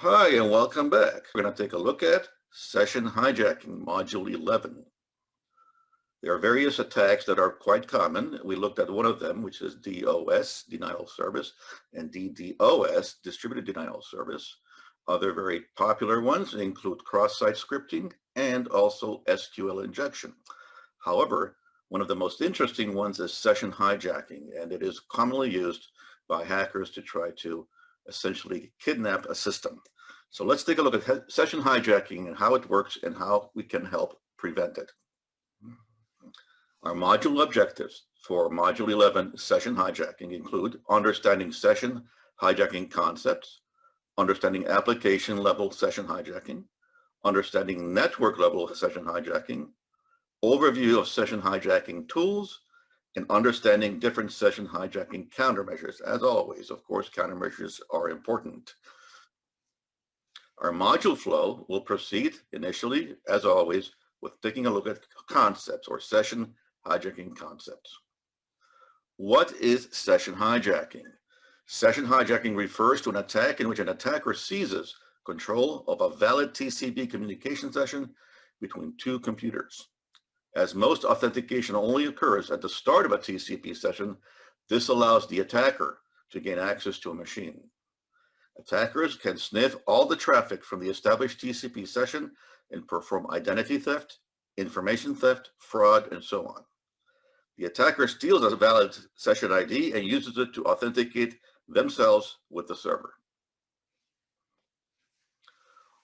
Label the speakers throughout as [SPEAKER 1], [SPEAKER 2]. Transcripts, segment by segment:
[SPEAKER 1] Hi, and welcome back. We're going to take a look at session hijacking, module 11. There are various attacks that are quite common. We looked at one of them, which is DOS, denial of service, and DDoS, distributed denial of service. Other very popular ones include cross-site scripting and also SQL injection. However, one of the most interesting ones is session hijacking, and it is commonly used by hackers to try to essentially kidnap a system. So let's take a look at session hijacking and how it works and how we can help prevent it. Our module objectives for module 11 session hijacking include understanding session hijacking concepts, understanding application level session hijacking, understanding network level session hijacking, overview of session hijacking tools, and understanding different session hijacking countermeasures. As always, of course, countermeasures are important. Our module flow will proceed initially, as always, with taking a look at concepts or session hijacking concepts. What is session hijacking? Session hijacking refers to an attack in which an attacker seizes control of a valid TCP communication session between two computers. As most authentication only occurs at the start of a TCP session, this allows the attacker to gain access to a machine. Attackers can sniff all the traffic from the established TCP session and perform identity theft, information theft, fraud, and so on. The attacker steals a valid session ID and uses it to authenticate themselves with the server.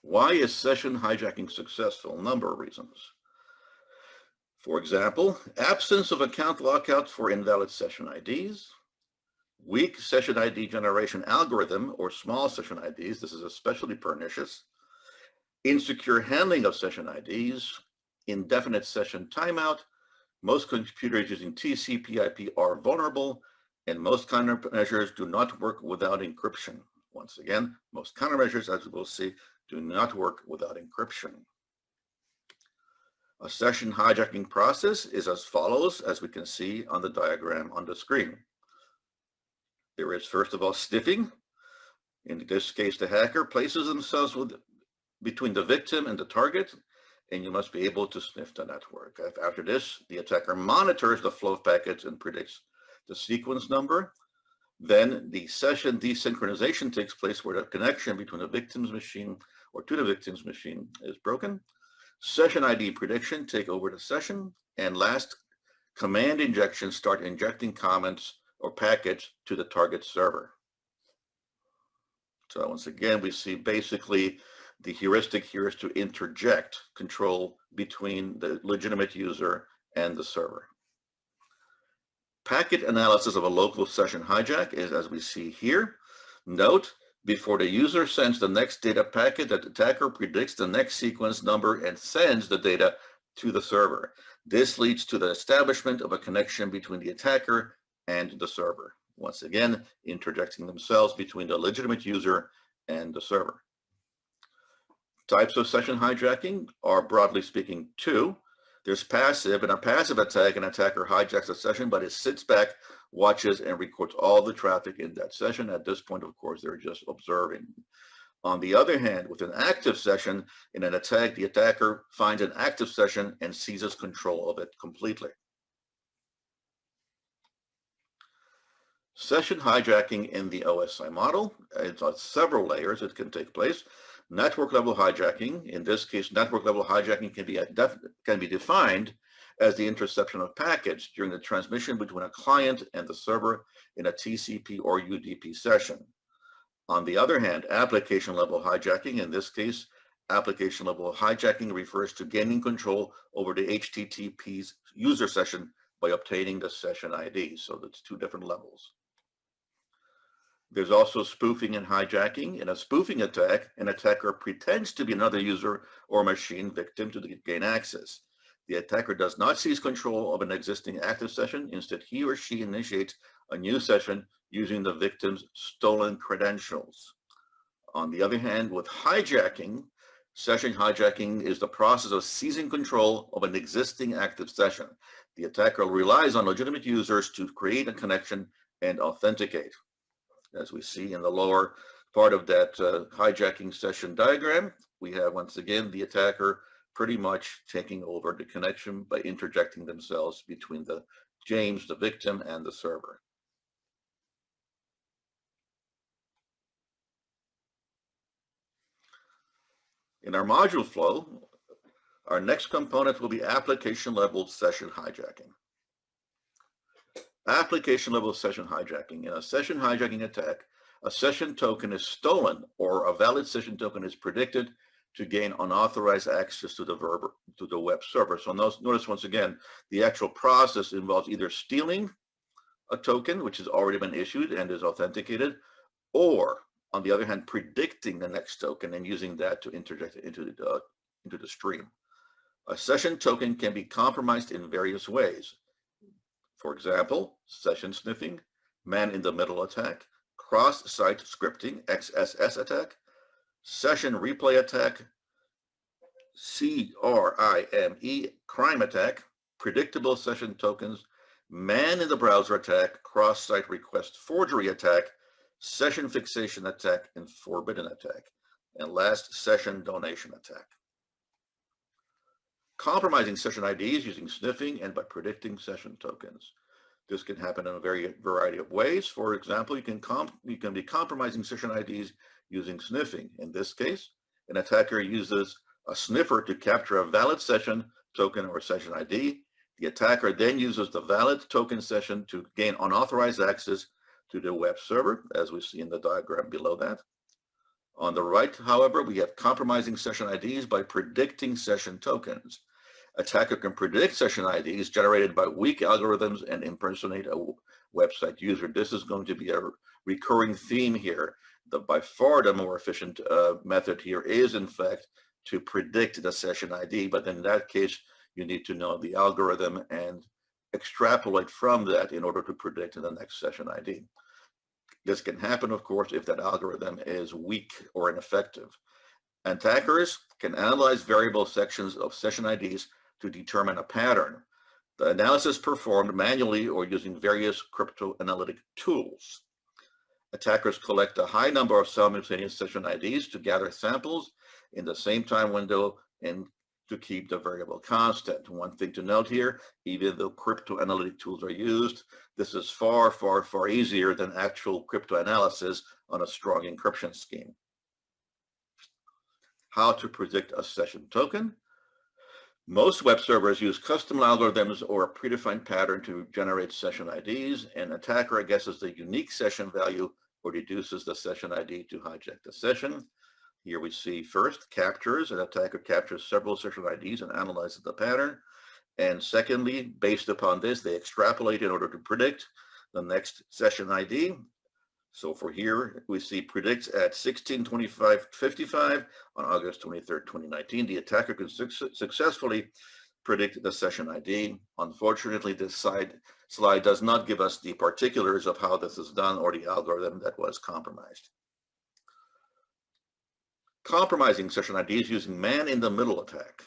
[SPEAKER 1] Why is session hijacking successful? A number of reasons. For example, absence of account lockouts for invalid session IDs, weak session ID generation algorithm or small session IDs, this is especially pernicious, insecure handling of session IDs, indefinite session timeout, most computers using TCP/IP are vulnerable, and most countermeasures do not work without encryption. Once again, most countermeasures, as we will see, do not work without encryption. A session hijacking process is as follows, as we can see on the diagram on the screen. There is, first of all, sniffing. In this case, the hacker places themselves between the victim and the target, and you must be able to sniff the network. After this, the attacker monitors the flow of packets and predicts the sequence number. Then the session desynchronization takes place where the connection between the victim's machine or to the victim's machine is broken. Session ID prediction take over the session. And last, command injection start injecting comments or packets to the target server. So once again, we see basically the heuristic here is to interject control between the legitimate user and the server. Packet analysis of a local session hijack is as we see here. Note, before the user sends the next data packet, the attacker predicts the next sequence number and sends the data to the server. This leads to the establishment of a connection between the attacker and the server. Once again, interjecting themselves between the legitimate user and the server. Types of session hijacking are, broadly speaking, two. There's passive. In a passive attack, an attacker hijacks a session, but it sits back, watches, and records all the traffic in that session. At this point, of course, they're just observing. On the other hand, with an active session, in an attack, the attacker finds an active session and seizes control of it completely. Session hijacking in the OSI model, it's on several layers it can take place. Network level hijacking, in this case, network level hijacking can be defined as the interception of packets during the transmission between a client and the server in a TCP or UDP session. On the other hand, application level hijacking, in this case, application level hijacking refers to gaining control over the HTTP's user session by obtaining the session ID. So that's two different levels. There's also spoofing and hijacking. In a spoofing attack, an attacker pretends to be another user or machine victim to gain access. The attacker does not seize control of an existing active session. Instead, he or she initiates a new session using the victim's stolen credentials. On the other hand, with hijacking, session hijacking is the process of seizing control of an existing active session. The attacker relies on legitimate users to create a connection and authenticate. As we see in the lower part of that hijacking session diagram, we have once again the attacker pretty much taking over the connection by interjecting themselves between James, the victim, and the server. In our module flow, our next component will be application-level session hijacking. Application-level session hijacking. In a session hijacking attack, a session token is stolen or a valid session token is predicted to gain unauthorized access to the web server. So notice once again, the actual process involves either stealing a token, which has already been issued and is authenticated, or on the other hand, predicting the next token and using that to interject it into the stream. A session token can be compromised in various ways. For example, session sniffing, man-in-the-middle attack, cross-site scripting, XSS attack, session replay attack, CRIME, crime attack, predictable session tokens, man-in-the-browser attack, cross-site request forgery attack, session fixation attack, and forbidden attack. And last, session donation attack. Compromising session IDs using sniffing and by predicting session tokens. This can happen in a variety of ways. For example, you can be compromising session IDs using sniffing. In this case, an attacker uses a sniffer to capture a valid session token or session ID. The attacker then uses the valid token session to gain unauthorized access to the web server, as we see in the diagram below that. On the right, however, we have compromising session IDs by predicting session tokens. Attacker can predict session IDs generated by weak algorithms and impersonate a website user. This is going to be a recurring theme here. By far the more efficient method here is, in fact, to predict the session ID, but in that case, you need to know the algorithm and extrapolate from that in order to predict the next session ID. This can happen, of course, if that algorithm is weak or ineffective. Attackers can analyze variable sections of session IDs to determine a pattern. The analysis performed manually or using various cryptoanalytic tools. Attackers collect a high number of simultaneous session IDs to gather samples in the same time window and to keep the variable constant. One thing to note here, even though cryptoanalytic tools are used, this is far, far, far easier than actual cryptoanalysis on a strong encryption scheme. How to predict a session token? Most web servers use custom algorithms or a predefined pattern to generate session IDs. An attacker guesses the unique session value or deduces the session ID to hijack the session. Here we see first captures. An attacker captures several session IDs and analyzes the pattern. And secondly, based upon this, they extrapolate in order to predict the next session ID. So for here, we see predicts at 16:25:55 on August 23rd, 2019. The attacker could successfully predict the session ID. Unfortunately, this slide does not give us the particulars of how this is done or the algorithm that was compromised. Compromising session IDs using man-in-the-middle attack.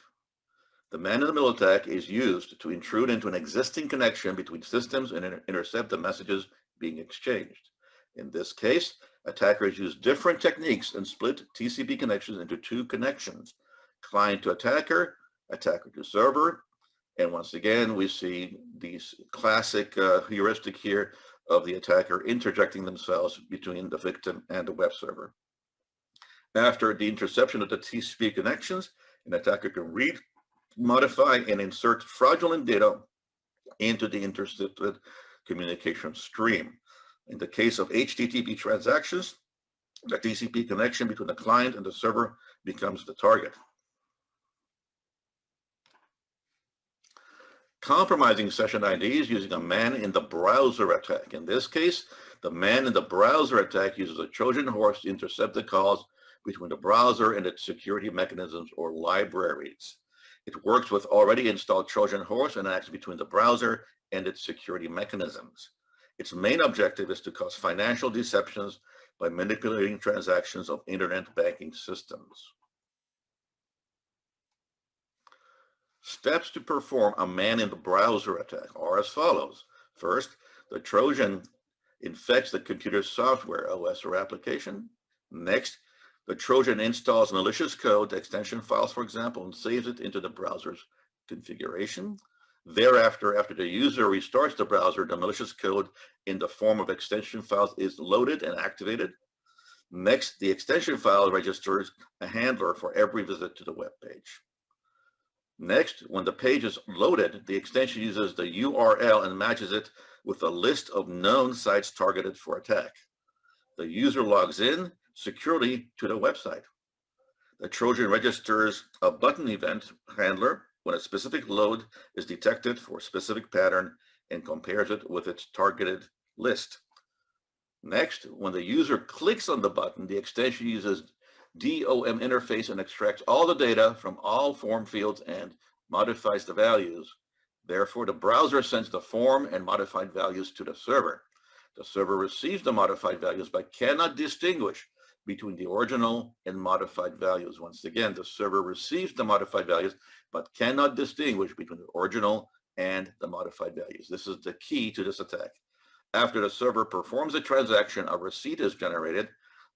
[SPEAKER 1] The man-in-the-middle attack is used to intrude into an existing connection between systems and intercept the messages being exchanged. In this case, attackers use different techniques and split TCP connections into two connections, client to attacker, attacker to server. And once again, we see these classic heuristic here of the attacker interjecting themselves between the victim and the web server. After the interception of the TCP connections, an attacker can read, modify, and insert fraudulent data into the intercepted communication stream. In the case of HTTP transactions, the TCP connection between the client and the server becomes the target. Compromising session IDs using a man-in-the-browser attack. In this case, the man-in-the-browser attack uses a Trojan horse to intercept the calls between the browser and its security mechanisms or libraries. It works with already installed Trojan horse and acts between the browser and its security mechanisms. Its main objective is to cause financial deceptions by manipulating transactions of internet banking systems. Steps to perform a man-in-the-browser attack are as follows. First, the Trojan infects the computer's software, OS or application. Next, the Trojan installs malicious code, extension files, for example, and saves it into the browser's configuration. Thereafter, after the user restarts the browser, the malicious code in the form of extension files is loaded and activated. Next, the extension file registers a handler for every visit to the web page. Next, when the page is loaded, the extension uses the URL and matches it with a list of known sites targeted for attack. The user logs in securely to the website. The Trojan registers a button event handler when a specific load is detected for a specific pattern and compares it with its targeted list. Next, when the user clicks on the button, the extension uses DOM interface and extracts all the data from all form fields and modifies the values. Therefore, the browser sends the form and modified values to the server. The server receives the modified values but cannot distinguish between the original and modified values. Once again, the server receives the modified values but cannot distinguish between the original and the modified values. This is the key to this attack. After the server performs a transaction, a receipt is generated.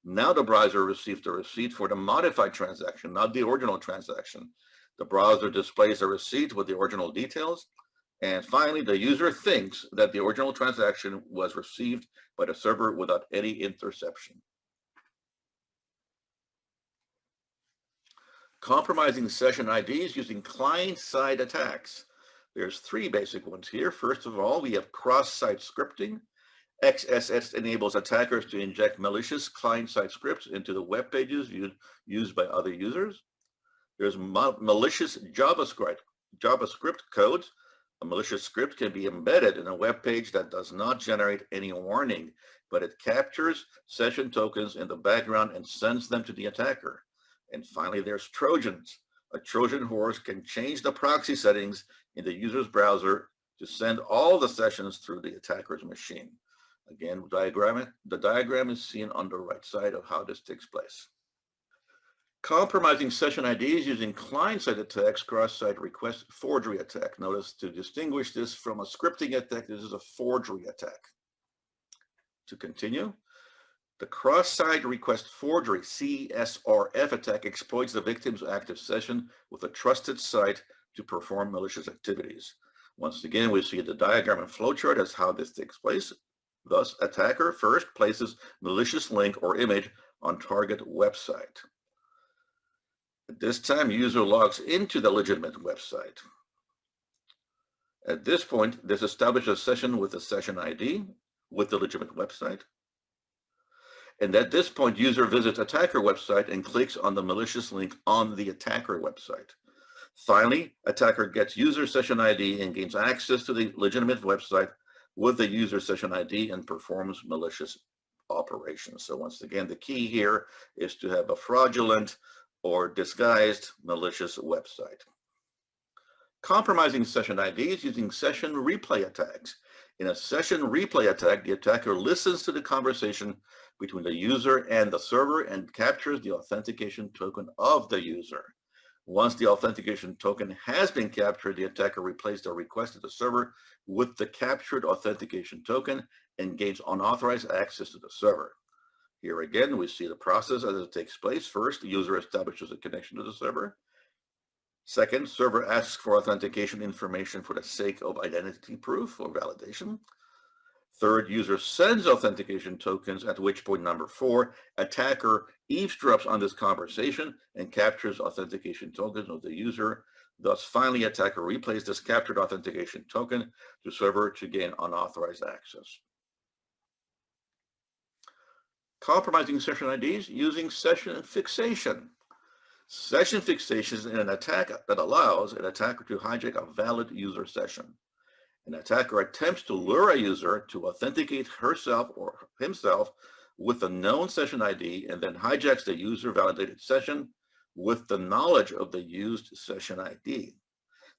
[SPEAKER 1] Now the browser receives the receipt for the modified transaction, not the original transaction. The browser displays the receipt with the original details. And finally, the user thinks that the original transaction was received by the server without any interception. Compromising session IDs using client-side attacks. There's three basic ones here. First of all, we have cross-site scripting. XSS enables attackers to inject malicious client-side scripts into the web pages used by other users. There's malicious JavaScript code. A malicious script can be embedded in a web page that does not generate any warning, but it captures session tokens in the background and sends them to the attacker. And finally, there's Trojans. A Trojan horse can change the proxy settings in the user's browser to send all the sessions through the attacker's machine. Again, the diagram is seen on the right side of how this takes place. Compromising session IDs using client-side attacks, cross-site request forgery attack. Notice, to distinguish this from a scripting attack, this is a forgery attack. To continue, the cross-site request forgery, CSRF attack, exploits the victim's active session with a trusted site to perform malicious activities. Once again, we see the diagram and flowchart as how this takes place. Thus, attacker first places malicious link or image on target website. At this time, user logs into the legitimate website. At this point, this establishes a session with a session ID with the legitimate website. And at this point, user visits attacker website and clicks on the malicious link on the attacker website. Finally, attacker gets user session ID and gains access to the legitimate website with the user session ID and performs malicious operations. So once again, the key here is to have a fraudulent or disguised malicious website. Compromising session IDs using session replay attacks. In a session replay attack, the attacker listens to the conversation between the user and the server and captures the authentication token of the user. Once the authentication token has been captured, the attacker replays the request to the server with the captured authentication token and gains unauthorized access to the server. Here again, we see the process as it takes place. First, the user establishes a connection to the server. Second, server asks for authentication information for the sake of identity proof or validation. Third, user sends authentication tokens, at which point, number 4, attacker eavesdrops on this conversation and captures authentication tokens of the user. Thus, finally, attacker replays this captured authentication token to server to gain unauthorized access. Compromising session IDs using session fixation. Session fixation is an attack that allows an attacker to hijack a valid user session. An attacker attempts to lure a user to authenticate herself or himself with a known session ID and then hijacks the user-validated session with the knowledge of the used session ID.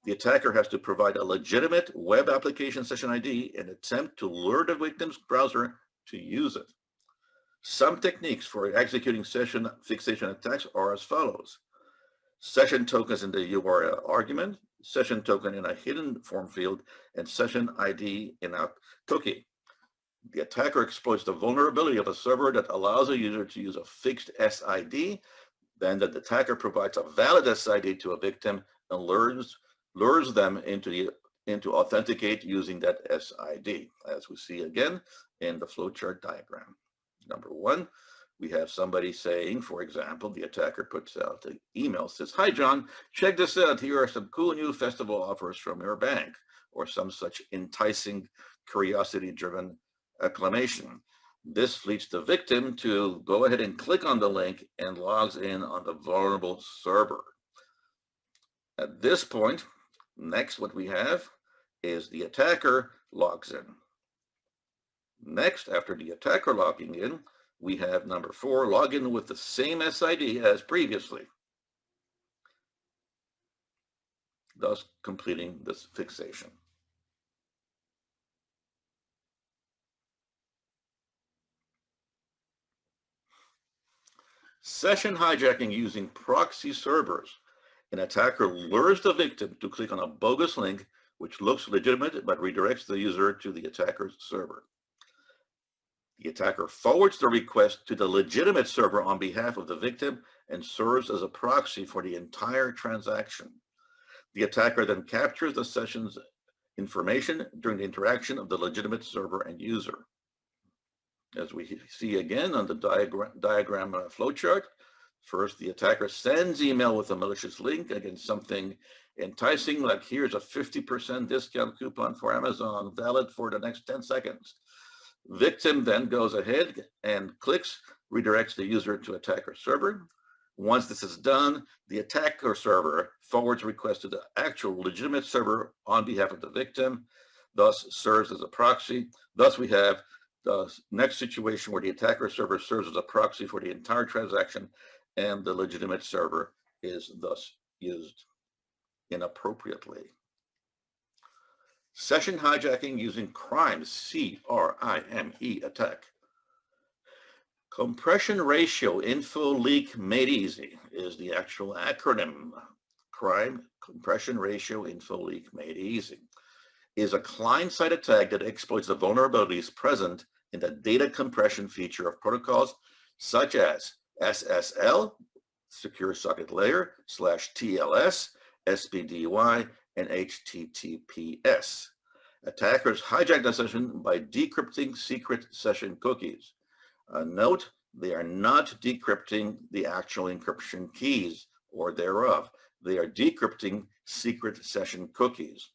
[SPEAKER 1] The attacker has to provide a legitimate web application session ID and attempt to lure the victim's browser to use it. Some techniques for executing session fixation attacks are as follows. Session tokens in the URL argument, session token in a hidden form field, and session ID in a cookie. The attacker exploits the vulnerability of a server that allows a user to use a fixed SID. Then the attacker provides a valid SID to a victim and lures them into authenticate using that SID, as we see again in the flowchart diagram. Number one, we have somebody saying, for example, the attacker puts out an email, says, "Hi, John, check this out. Here are some cool new festival offers from your bank," or some such enticing, curiosity-driven acclamation. This leads the victim to go ahead and click on the link and logs in on the vulnerable server. At this point, next what we have is the attacker logs in. Next, after the attacker logging in, we have number 4, log in with the same SID as previously, thus completing this fixation. Session hijacking using proxy servers. An attacker lures the victim to click on a bogus link which looks legitimate but redirects the user to the attacker's server. The attacker forwards the request to the legitimate server on behalf of the victim and serves as a proxy for the entire transaction. The attacker then captures the session's information during the interaction of the legitimate server and user. As we see again on the diagram flowchart, first the attacker sends email with a malicious link against something enticing, like here's a 50% discount coupon for Amazon, valid for the next 10 seconds. Victim then goes ahead and clicks, redirects the user to attacker server. Once this is done, the attacker server forwards request to the actual legitimate server on behalf of the victim, thus serves as a proxy. Thus we have the next situation where the attacker server serves as a proxy for the entire transaction and the legitimate server is thus used inappropriately. Session hijacking using CRIME, C-R-I-M-E attack. Compression ratio info leak made easy is the actual acronym. CRIME, compression ratio info leak made easy, is a client-side attack that exploits the vulnerabilities present in the data compression feature of protocols such as SSL, Secure Socket Layer, /TLS, SPDY, and HTTPS. Attackers hijack the session by decrypting secret session cookies. Note, they are not decrypting the actual encryption keys or thereof. They are decrypting secret session cookies.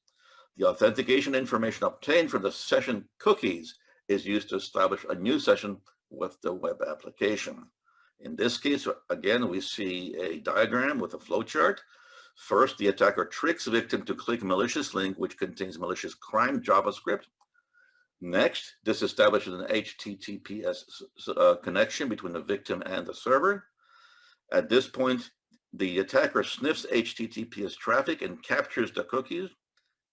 [SPEAKER 1] The authentication information obtained from the session cookies is used to establish a new session with the web application. In this case, again, we see a diagram with a flowchart. First, the attacker tricks the victim to click a malicious link which contains malicious CRIME JavaScript. Next, this establishes an HTTPS connection between the victim and the server. At this point, the attacker sniffs HTTPS traffic and captures the cookies,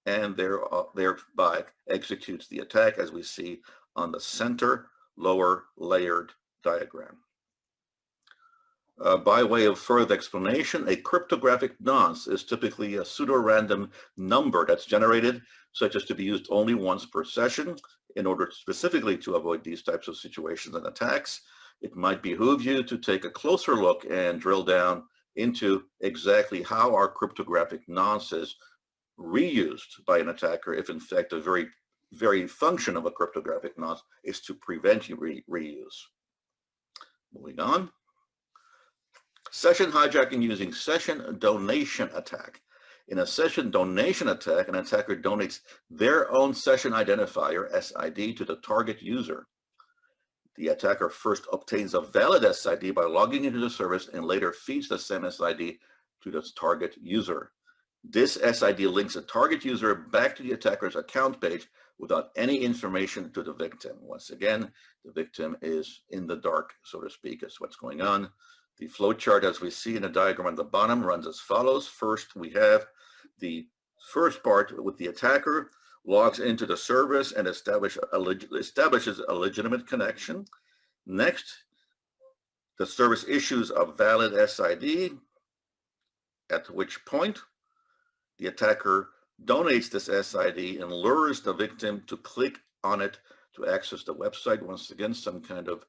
[SPEAKER 1] and thereby executes the attack, as we see on the center lower layered diagram. By way of further explanation, a cryptographic nonce is typically a pseudo-random number that's generated, such as to be used only once per session. In order specifically to avoid these types of situations and attacks, it might behoove you to take a closer look and drill down into exactly how are cryptographic nonces reused by an attacker if in fact the very function of a cryptographic nonce is to prevent reuse. Moving on. Session hijacking using session donation attack. In a session donation attack, an attacker donates their own session identifier, SID, to the target user. The attacker first obtains a valid SID by logging into the service and later feeds the same SID to the target user. This SID links the target user back to the attacker's account page without any information to the victim. Once again, the victim is in the dark, so to speak, as what's going on. The flowchart, as we see in the diagram on the bottom, runs as follows. First, we have the first part with the attacker logs into the service and establishes a legitimate connection. Next, the service issues a valid SID, at which point the attacker donates this SID and lures the victim to click on it to access the website. Once again, some kind of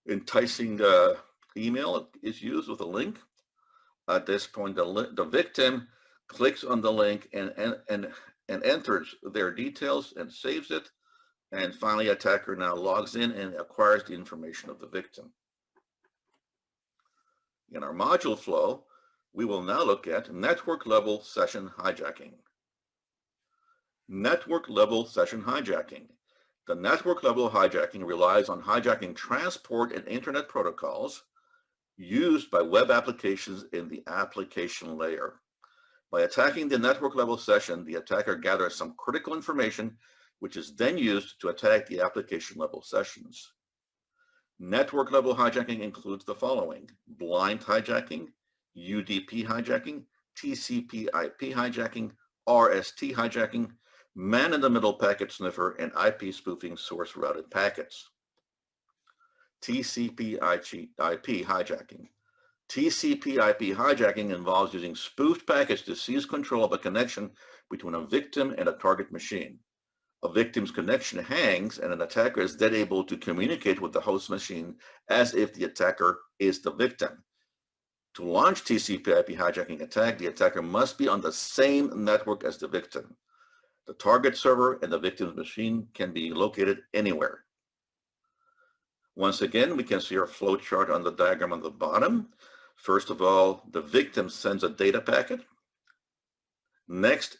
[SPEAKER 1] enticing email is used with a link. At this point, the victim clicks on the link and enters their details and saves it. And finally, attacker now logs in and acquires the information of the victim. In our module flow, we will now look at network level session hijacking. Network level session hijacking. The network level hijacking relies on hijacking transport and internet protocols used by web applications in the application layer. By attacking the network level session, the attacker gathers some critical information which is then used to attack the application level sessions. Network level hijacking includes the following: blind hijacking, UDP hijacking, TCP/IP hijacking, RST hijacking, man-in-the-middle packet sniffer, and IP spoofing source routed packets. TCP/IP hijacking. TCP/IP hijacking involves using spoofed packets to seize control of a connection between a victim and a target machine. A victim's connection hangs, and an attacker is then able to communicate with the host machine as if the attacker is the victim. To launch TCP/IP hijacking attack, the attacker must be on the same network as the victim. The target server and the victim's machine can be located anywhere. Once again, we can see our flow chart on the diagram on the bottom. First of all, the victim sends a data packet. Next,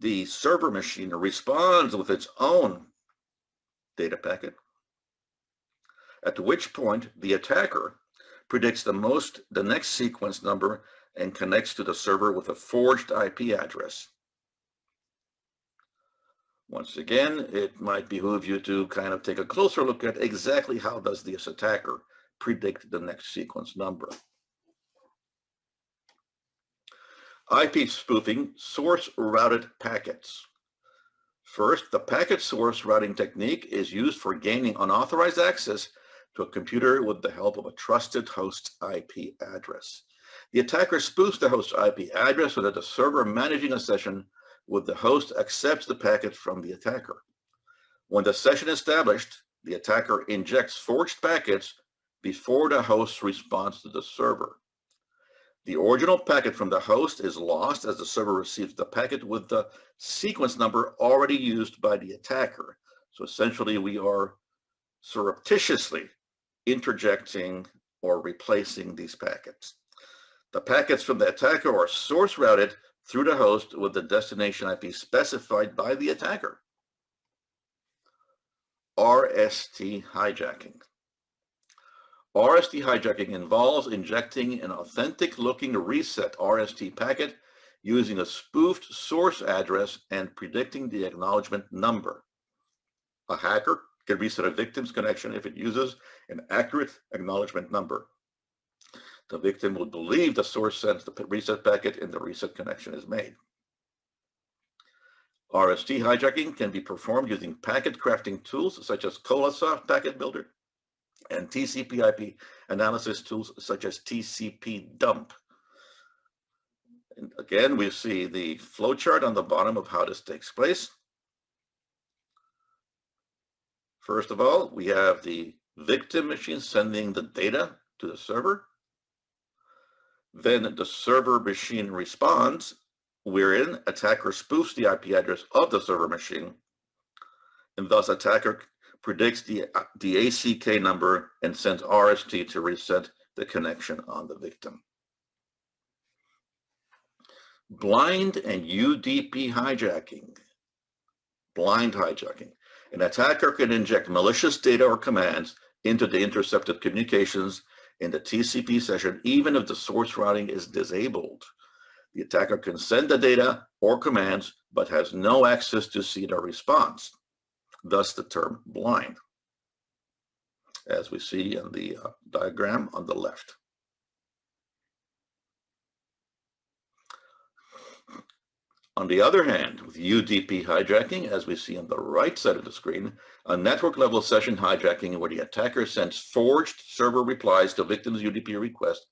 [SPEAKER 1] the server machine responds with its own data packet, at which point the attacker predicts the next sequence number and connects to the server with a forged IP address. Once again, it might behoove you to kind of take a closer look at exactly how does this attacker predict the next sequence number. IP spoofing, source routed packets. First, the packet source routing technique is used for gaining unauthorized access to a computer with the help of a trusted host IP address. The attacker spoofs the host IP address so that the server managing a session with the host accepts the packet from the attacker. When the session is established, the attacker injects forged packets before the host responds to the server. The original packet from the host is lost as the server receives the packet with the sequence number already used by the attacker. So essentially, we are surreptitiously interjecting or replacing these packets. The packets from the attacker are source routed through the host with the destination IP specified by the attacker. RST hijacking. RST hijacking involves injecting an authentic-looking reset RST packet using a spoofed source address and predicting the acknowledgement number. A hacker can reset a victim's connection if it uses an accurate acknowledgement number. The victim will believe the source sends the reset packet and the reset connection is made. RST hijacking can be performed using packet crafting tools such as Colasoft Packet Builder and TCP/IP analysis tools such as TCP dump. And again, we see the flowchart on the bottom of how this takes place. First of all, we have the victim machine sending the data to the server. Then the server machine responds, wherein attacker spoofs the IP address of the server machine, and thus attacker predicts the ACK number and sends RST to reset the connection on the victim. Blind and UDP hijacking. Blind hijacking. An attacker can inject malicious data or commands into the intercepted communications in the TCP session, even if the source routing is disabled. The attacker can send the data or commands, but has no access to see the response. Thus the term blind, as we see in the diagram on the left. On the other hand, with UDP hijacking, as we see on the right side of the screen, a network-level session hijacking where the attacker sends forged server replies to victim's UDP request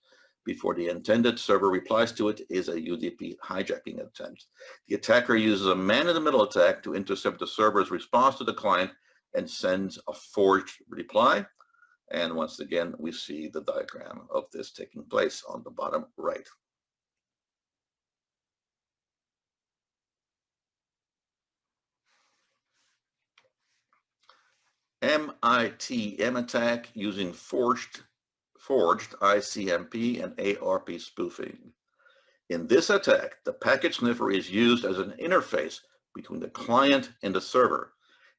[SPEAKER 1] before the intended server replies to it is a UDP hijacking attempt. The attacker uses a man-in-the-middle attack to intercept the server's response to the client and sends a forged reply. And once again, we see the diagram of this taking place on the bottom right. MITM attack using forged ICMP and ARP spoofing. In this attack, the packet sniffer is used as an interface between the client and the server.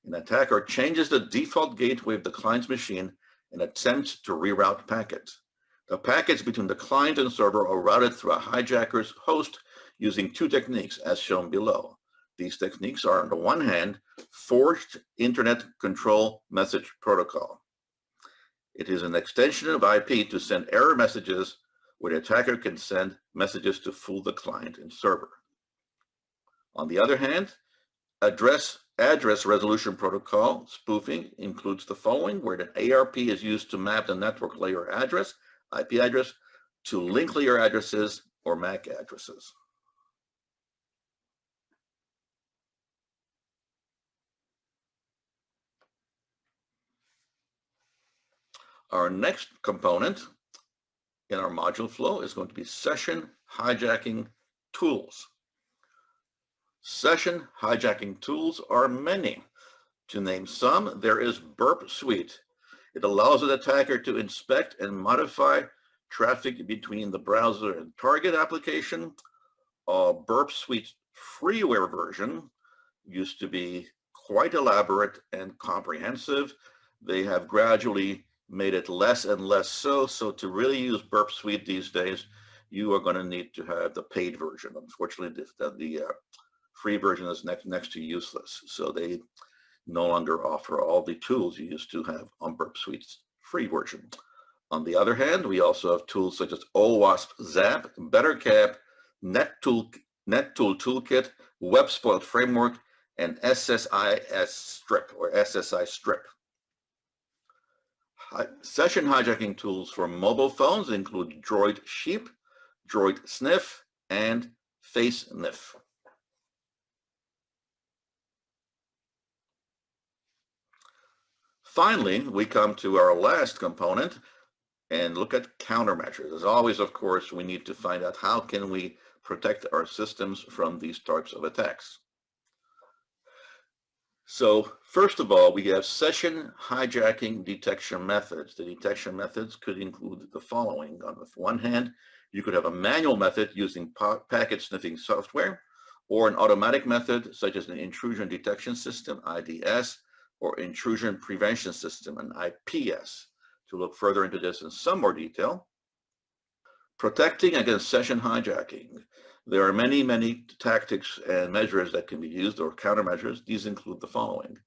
[SPEAKER 1] An attacker changes the default gateway of the client's machine and attempts to reroute packets. The packets between the client and server are routed through a hijacker's host using two techniques as shown below. These techniques are, on the one hand, forged Internet Control Message Protocol. It is an extension of IP to send error messages where the attacker can send messages to fool the client and server. On the other hand, address resolution protocol spoofing includes the following, where the ARP is used to map the network layer address, IP address, to link layer addresses or MAC addresses. Our next component in our module flow is going to be session hijacking tools. Session hijacking tools are many. To name some, there is Burp Suite. It allows an attacker to inspect and modify traffic between the browser and target application. Burp Suite's freeware version used to be quite elaborate and comprehensive. They have gradually made it less and less so. So to really use Burp Suite these days, you are going to need to have the paid version. Unfortunately, the free version is next to useless. So they no longer offer all the tools you used to have on Burp Suite's free version. On the other hand, we also have tools such as OWASP Zap, BetterCap, NetTool Toolkit, WebSpoiled Framework, and SSIS Strip or SSI Strip. Session hijacking tools for mobile phones include Droid Sheep, Droid Sniff, and FaceNiff. Finally, we come to our last component and look at countermeasures. As always, of course, we need to find out how can we protect our systems from these types of attacks. So first of all, we have session hijacking detection methods. The detection methods could include the following. On the one hand, you could have a manual method using packet sniffing software, or an automatic method such as an intrusion detection system, IDS, or intrusion prevention system, an IPS. To look further into this in some more detail, protecting against session hijacking. There are many tactics and measures that can be used, or countermeasures. These include the following.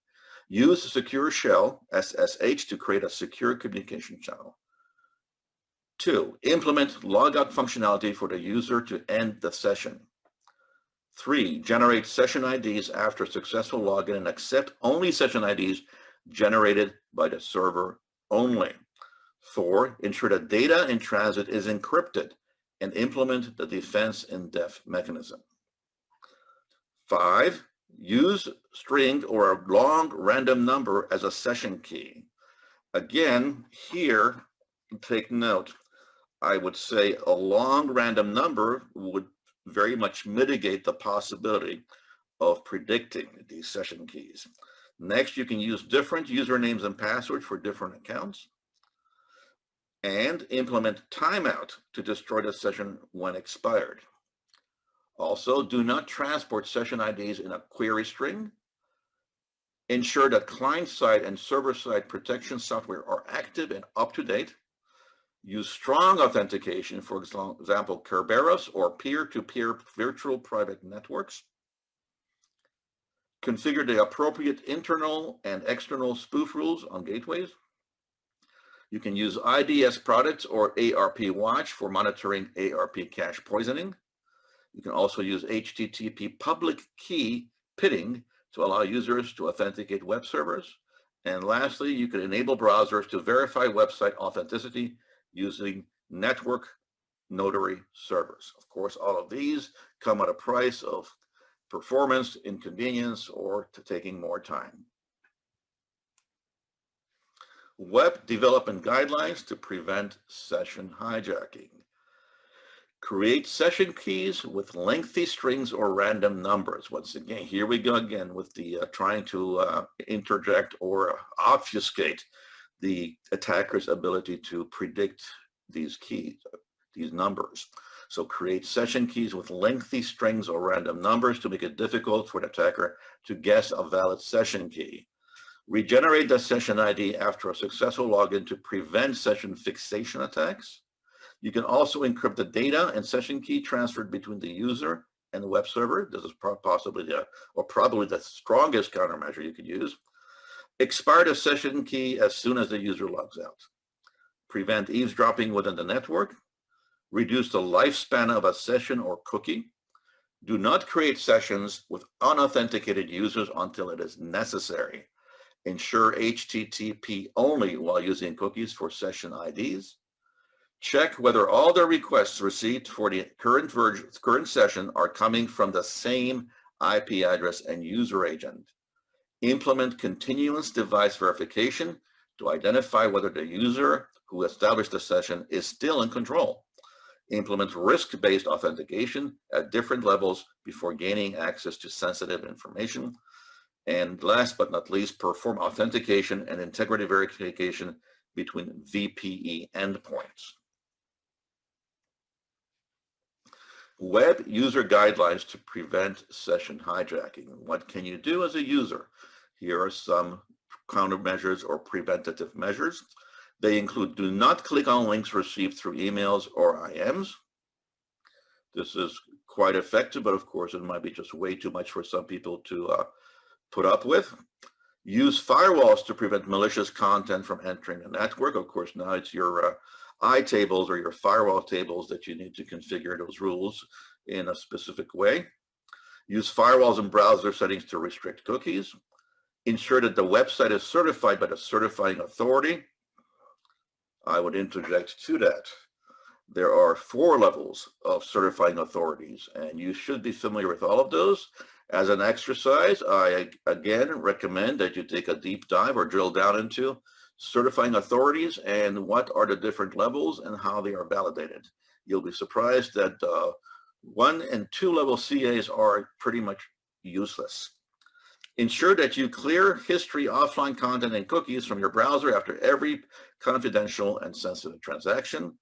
[SPEAKER 1] Use a secure shell, SSH, to create a secure communication channel. 2. Implement logout functionality for the user to end the session. 3. Generate session IDs after successful login and accept only session IDs generated by the server only. 4. Ensure that data in transit is encrypted and implement the defense in depth mechanism. 5. Use string or a long random number as a session key. Again, here, take note, I would say a long random number would very much mitigate the possibility of predicting these session keys. Next, you can use different usernames and passwords for different accounts, and implement timeout to destroy the session when expired. Also, do not transport session IDs in a query string. Ensure that client-side and server-side protection software are active and up-to-date. Use strong authentication, for example, Kerberos or peer-to-peer virtual private networks. Configure the appropriate internal and external spoof rules on gateways. You can use IDS products or ARP Watch for monitoring ARP cache poisoning. You can also use HTTP public key pitting to allow users to authenticate web servers. And lastly, you can enable browsers to verify website authenticity using network notary servers. Of course, all of these come at a price of performance, inconvenience, or to taking more time. Web development guidelines to prevent session hijacking. Create session keys with lengthy strings or random numbers. Once again, here we go again with the trying to interject or obfuscate the attacker's ability to predict these keys, these numbers. So create session keys with lengthy strings or random numbers to make it difficult for the attacker to guess a valid session key. Regenerate the session ID after a successful login to prevent session fixation attacks. You can also encrypt the data and session key transferred between the user and the web server. This is possibly probably the strongest countermeasure you could use. Expire the session key as soon as the user logs out. Prevent eavesdropping within the network. Reduce the lifespan of a session or cookie. Do not create sessions with unauthenticated users until it is necessary. Ensure HTTP only while using cookies for session IDs. Check whether all the requests received for the current session are coming from the same IP address and user agent. Implement continuous device verification to identify whether the user who established the session is still in control. Implement risk-based authentication at different levels before gaining access to sensitive information. And last but not least, perform authentication and integrity verification between VPE endpoints. Web user guidelines to prevent session hijacking. What can you do as a user? Here are some countermeasures or preventative measures. They include do not click on links received through emails or IMs. This is quite effective, but of course it might be just way too much for some people to put up with. Use firewalls to prevent malicious content from entering the network. Of course, now it's your tables or your firewall tables that you need to configure those rules in a specific way. Use firewalls and browser settings to restrict cookies. Ensure that the website is certified by the certifying authority. I would interject to that. There are 4 levels of certifying authorities, and you should be familiar with all of those. As an exercise, I again recommend that you take a deep dive or drill down into certifying authorities and what are the different levels and how they are validated. You'll be surprised that 1 and 2 level CAs are pretty much useless. Ensure that you clear history, offline content, and cookies from your browser after every confidential and sensitive transaction.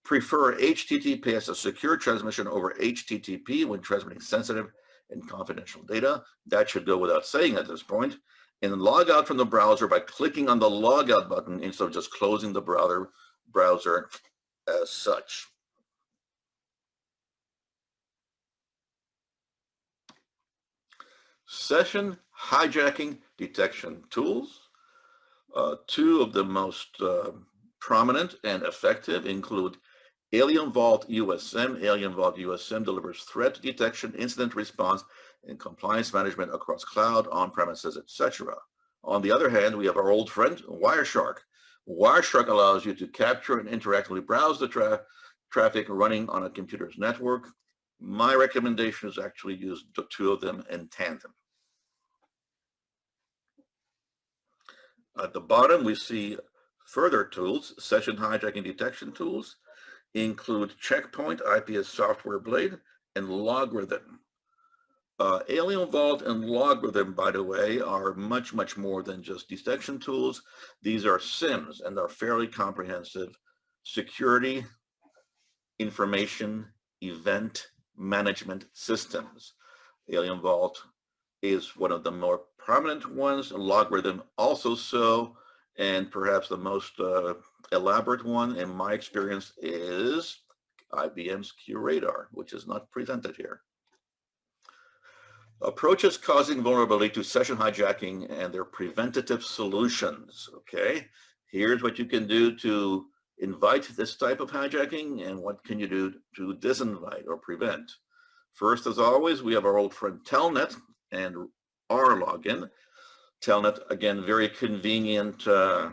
[SPEAKER 1] Prefer HTTP as a secure transmission over HTTP when transmitting sensitive and confidential data. That should go without saying at this point. And log out from the browser by clicking on the logout button instead of just closing the browser as such. Session hijacking detection tools. 2 of the most prominent and effective include Alien Vault USM. Alien Vault USM delivers threat detection, incident response, and compliance management across cloud, on-premises, etc. On the other hand, we have our old friend, Wireshark. Wireshark allows you to capture and interactively browse the traffic running on a computer's network. My recommendation is actually use the 2 of them in tandem. At the bottom, we see further tools. Session hijacking detection tools include Checkpoint, IPS Software Blade, and Logarithm. Alien Vault and Logarithm, by the way, are much, much more than just detection tools. These are SIMs and are fairly comprehensive security, information, event management systems. Alien Vault is one of the more prominent ones, Logarithm also so, and perhaps the most elaborate one in my experience is IBM's QRadar, which is not presented here. Approaches causing vulnerability to session hijacking and their preventative solutions. Okay, here's what you can do to invite this type of hijacking and what can you do to disinvite or prevent. First, as always, we have our old friend Telnet and our login. Telnet, again, very convenient, shall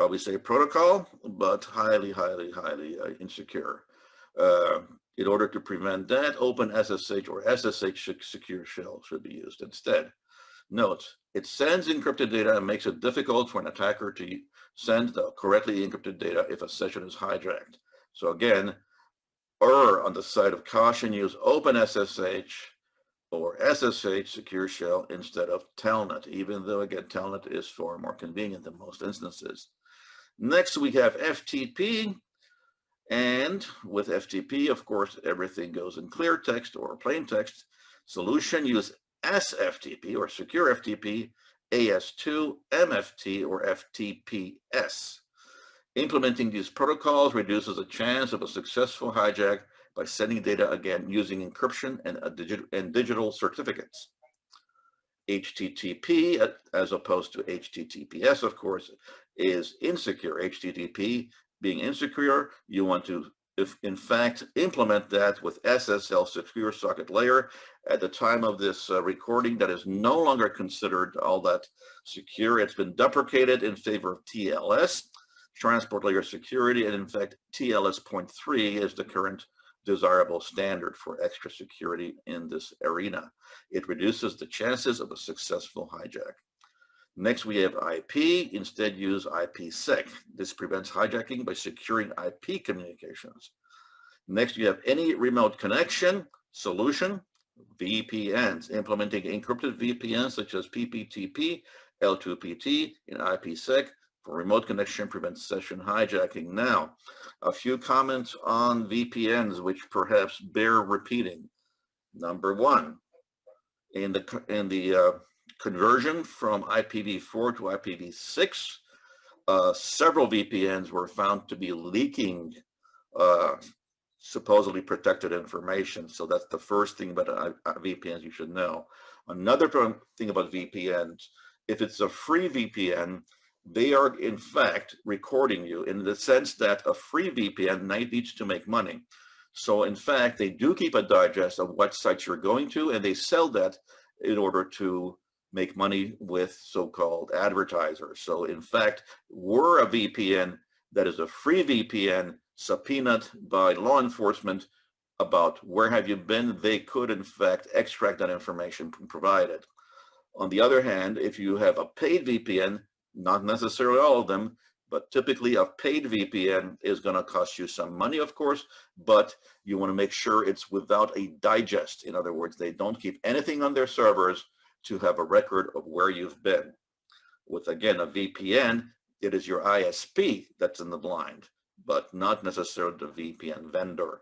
[SPEAKER 1] we say, protocol, but highly, highly, highly insecure. In order to prevent that, OpenSSH or SSH secure shell should be used instead. Note, it sends encrypted data and makes it difficult for an attacker to send the correctly encrypted data if a session is hijacked. So again, err on the side of caution, use OpenSSH or SSH secure shell instead of Telnet, even though again, Telnet is far more convenient in most instances. Next, we have FTP. And with FTP, of course, everything goes in clear text or plain text. Solution, use SFTP or secure FTP, AS2, MFT, or FTPS. Implementing these protocols reduces the chance of a successful hijack by sending data again using encryption and digital certificates. HTTP, as opposed to HTTPS, of course, is insecure. HTTP being insecure, you want to, if in fact, implement that with SSL, secure socket layer. At the time of this recording, that is no longer considered all that secure. It's been deprecated in favor of TLS, transport layer security, and in fact, TLS 0.3 is the current desirable standard for extra security in this arena. It reduces the chances of a successful hijack. Next, we have IP. Instead, use IPsec. This prevents hijacking by securing IP communications. Next, you have any remote connection. Solution, VPNs. Implementing encrypted VPNs such as PPTP, L2PT, and IPsec for remote connection prevents session hijacking. Now, a few comments on VPNs which perhaps bear repeating. Number one, in the conversion from IPv4 to IPv6, several VPNs were found to be leaking supposedly protected information. So that's the first thing about VPNs you should know. Another thing about VPNs, if it's a free VPN, they are in fact recording you in the sense that a free VPN needs to make money. So in fact, they do keep a digest of what sites you're going to, and they sell that in order to make money with so-called advertisers. So in fact, were a VPN that is a free VPN subpoenaed by law enforcement about where have you been, they could in fact extract that information and provide it. On the other hand, if you have a paid VPN, not necessarily all of them, but typically a paid VPN is going to cost you some money, of course, but you want to make sure it's without a digest. In other words, they don't keep anything on their servers to have a record of where you've been. With, again, a VPN, it is your ISP that's in the blind, but not necessarily the VPN vendor.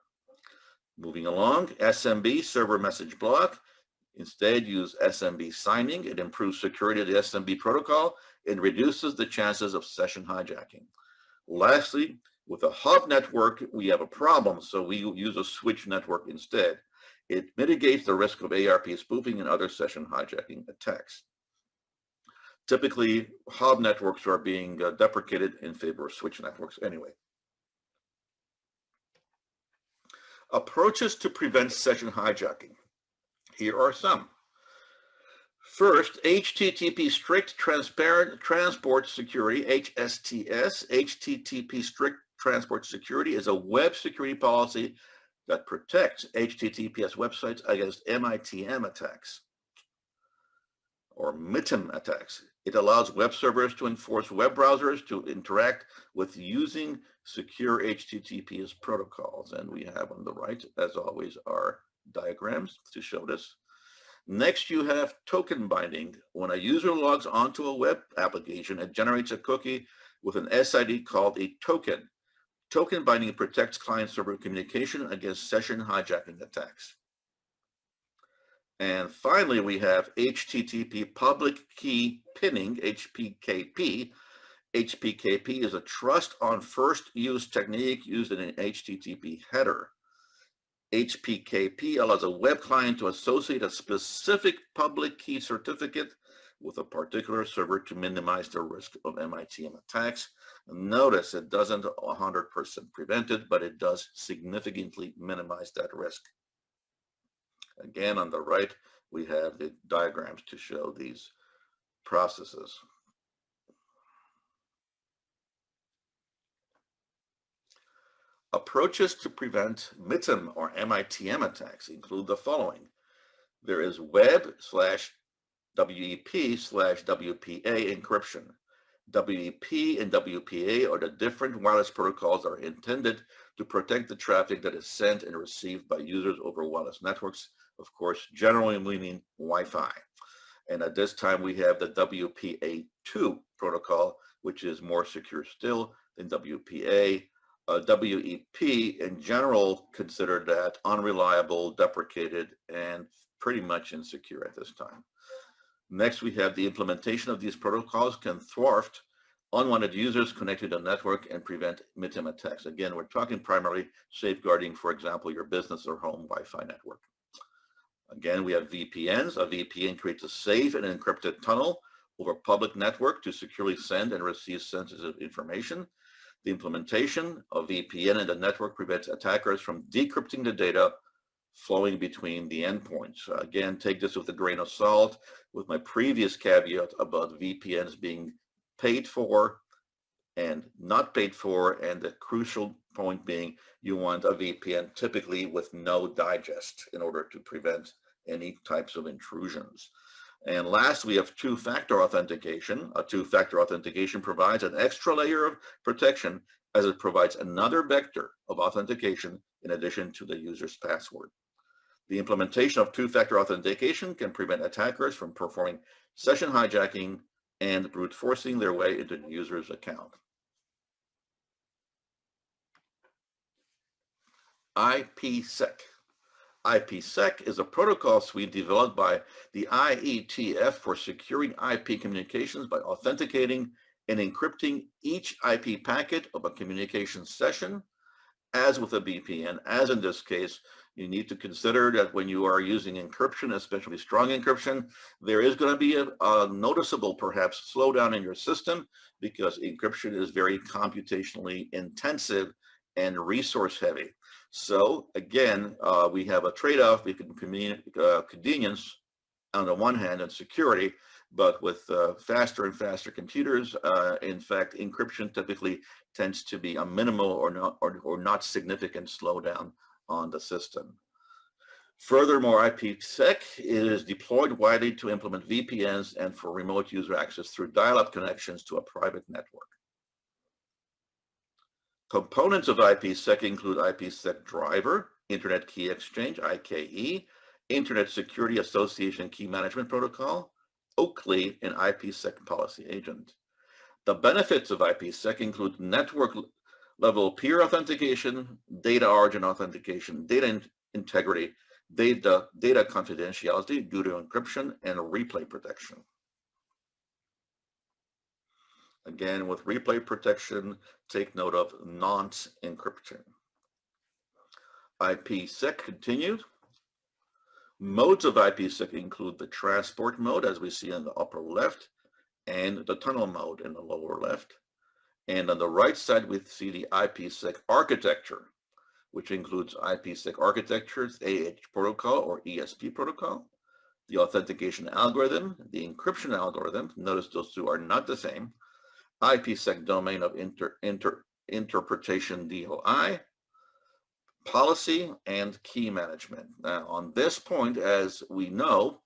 [SPEAKER 1] Moving along, SMB, server message block. Instead, use SMB signing. It improves security of the SMB protocol and reduces the chances of session hijacking. Lastly, with a hub network, we have a problem, so we use a switch network instead. It mitigates the risk of ARP spoofing and other session hijacking attacks. Typically, hub networks are being deprecated in favor of switch networks anyway. Approaches to prevent session hijacking. Here are some. First, HTTP Strict Transparent Transport Security, HSTS. HTTP Strict Transport Security is a web security policy that protects HTTPS websites against MITM attacks or MITM attacks. It allows web servers to enforce web browsers to interact with using secure HTTPS protocols. And we have on the right, as always, our diagrams to show this. Next, you have token binding. When a user logs onto a web application, it generates a cookie with an SID called a token. Token binding protects client-server communication against session hijacking attacks. And finally, we have HTTP public key pinning, HPKP. HPKP is a trust on first use technique used in an HTTP header. HPKP allows a web client to associate a specific public key certificate with a particular server to minimize the risk of MITM attacks. Notice it doesn't 100% prevent it, but it does significantly minimize that risk. Again, on the right, we have the diagrams to show these processes. Approaches to prevent MITM or MITM attacks include the following. There is web/ WEP/WPA encryption. WEP and WPA are the different wireless protocols that are intended to protect the traffic that is sent and received by users over wireless networks. Of course, generally we mean Wi-Fi. And at this time we have the WPA2 protocol, which is more secure still than WPA. WEP in general considered that unreliable, deprecated, and pretty much insecure at this time. Next, we have the implementation of these protocols can thwart unwanted users connected to the network and prevent MITM attacks. Again, we're talking primarily safeguarding, for example, your business or home Wi-Fi network. Again, we have VPNs. A VPN creates a safe and encrypted tunnel over a public network to securely send and receive sensitive information. The implementation of VPN in the network prevents attackers from decrypting the data flowing between the endpoints. Again, take this with a grain of salt with my previous caveat about VPNs being paid for and not paid for, and the crucial point being you want a VPN typically with no digest in order to prevent any types of intrusions. And last, we have two-factor authentication. A two-factor authentication provides an extra layer of protection as it provides another vector of authentication in addition to the user's password. The implementation of two-factor authentication can prevent attackers from performing session hijacking and brute forcing their way into the user's account. IPsec. IPsec is a protocol suite developed by the IETF for securing IP communications by authenticating and encrypting each IP packet of a communication session. As with a VPN, as in this case, you need to consider that when you are using encryption, especially strong encryption, there is going to be a noticeable, perhaps, slowdown in your system because encryption is very computationally intensive and resource heavy. So again, we have a trade-off between convenience on the one hand and security, but with faster and faster computers, in fact, encryption typically tends to be a minimal or not significant slowdown on the system. Furthermore, IPsec is deployed widely to implement VPNs and for remote user access through dial-up connections to a private network. Components of IPsec include IPsec driver, Internet Key Exchange, IKE, Internet Security Association Key Management Protocol, Oakley, and IPsec Policy Agent. The benefits of IPsec include network level peer authentication, data origin authentication, data integrity, data confidentiality due to encryption, and replay protection. Again, with replay protection, take note of nonce encryption. IPsec continued. Modes of IPsec include the transport mode, as we see in the upper left, and the tunnel mode in the lower left. And on the right side, we see the IPsec architecture, which includes IPsec architectures, AH protocol or ESP protocol, the authentication algorithm, the encryption algorithm. Notice those two are not the same. IPsec domain of interpretation DOI, policy, and key management. Now, on this point, as we know,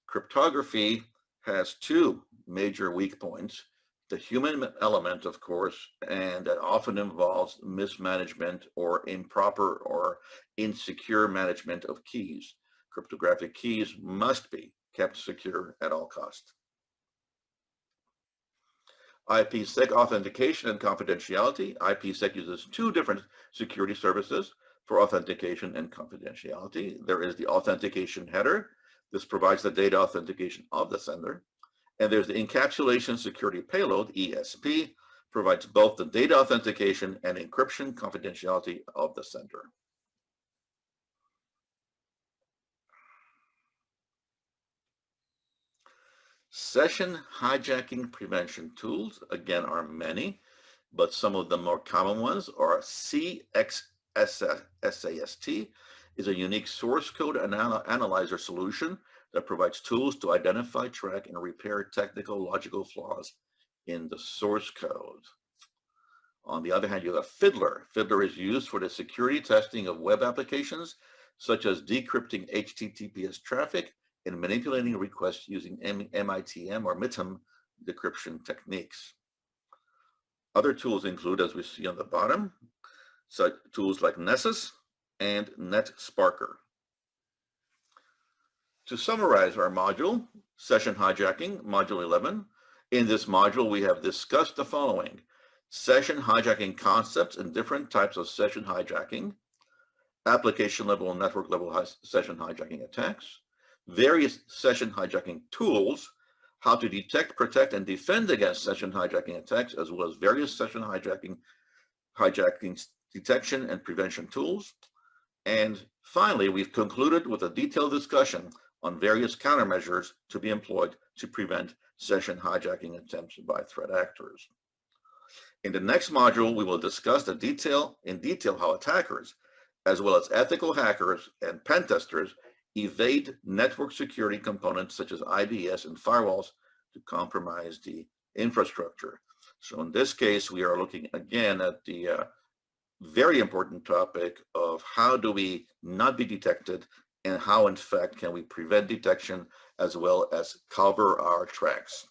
[SPEAKER 1] cryptography has two major weak points. The human element, of course, and that often involves mismanagement or improper or insecure management of keys. Cryptographic keys must be kept secure at all costs. IPsec authentication and confidentiality. IPsec uses two different security services for authentication and confidentiality. There is the authentication header. This provides the data authentication of the sender. And there's the encapsulation security payload, ESP, provides both the data authentication and encryption confidentiality of the sender. Session hijacking prevention tools, again, are many, but some of the more common ones are CXSAST, is a unique source code analyzer solution that provides tools to identify, track, and repair technical logical flaws in the source code. On the other hand, you have Fiddler. Fiddler is used for the security testing of web applications, such as decrypting HTTPS traffic and manipulating requests using MITM or MITM decryption techniques. Other tools include, as we see on the bottom, such tools like Nessus and NetSparker. To summarize our module, Session Hijacking, Module 11, in this module we have discussed the following: session hijacking concepts and different types of session hijacking, application level and network level session hijacking attacks, various session hijacking tools, how to detect, protect, and defend against session hijacking attacks, as well as various session hijacking detection and prevention tools. And finally, we've concluded with a detailed discussion on various countermeasures to be employed to prevent session hijacking attempts by threat actors. In the next module, we will discuss in detail how attackers, as well as ethical hackers and pen testers, evade network security components such as IDS and firewalls to compromise the infrastructure. So in this case, we are looking again at the very important topic of how do we not be detected, and how in fact can we prevent detection as well as cover our tracks.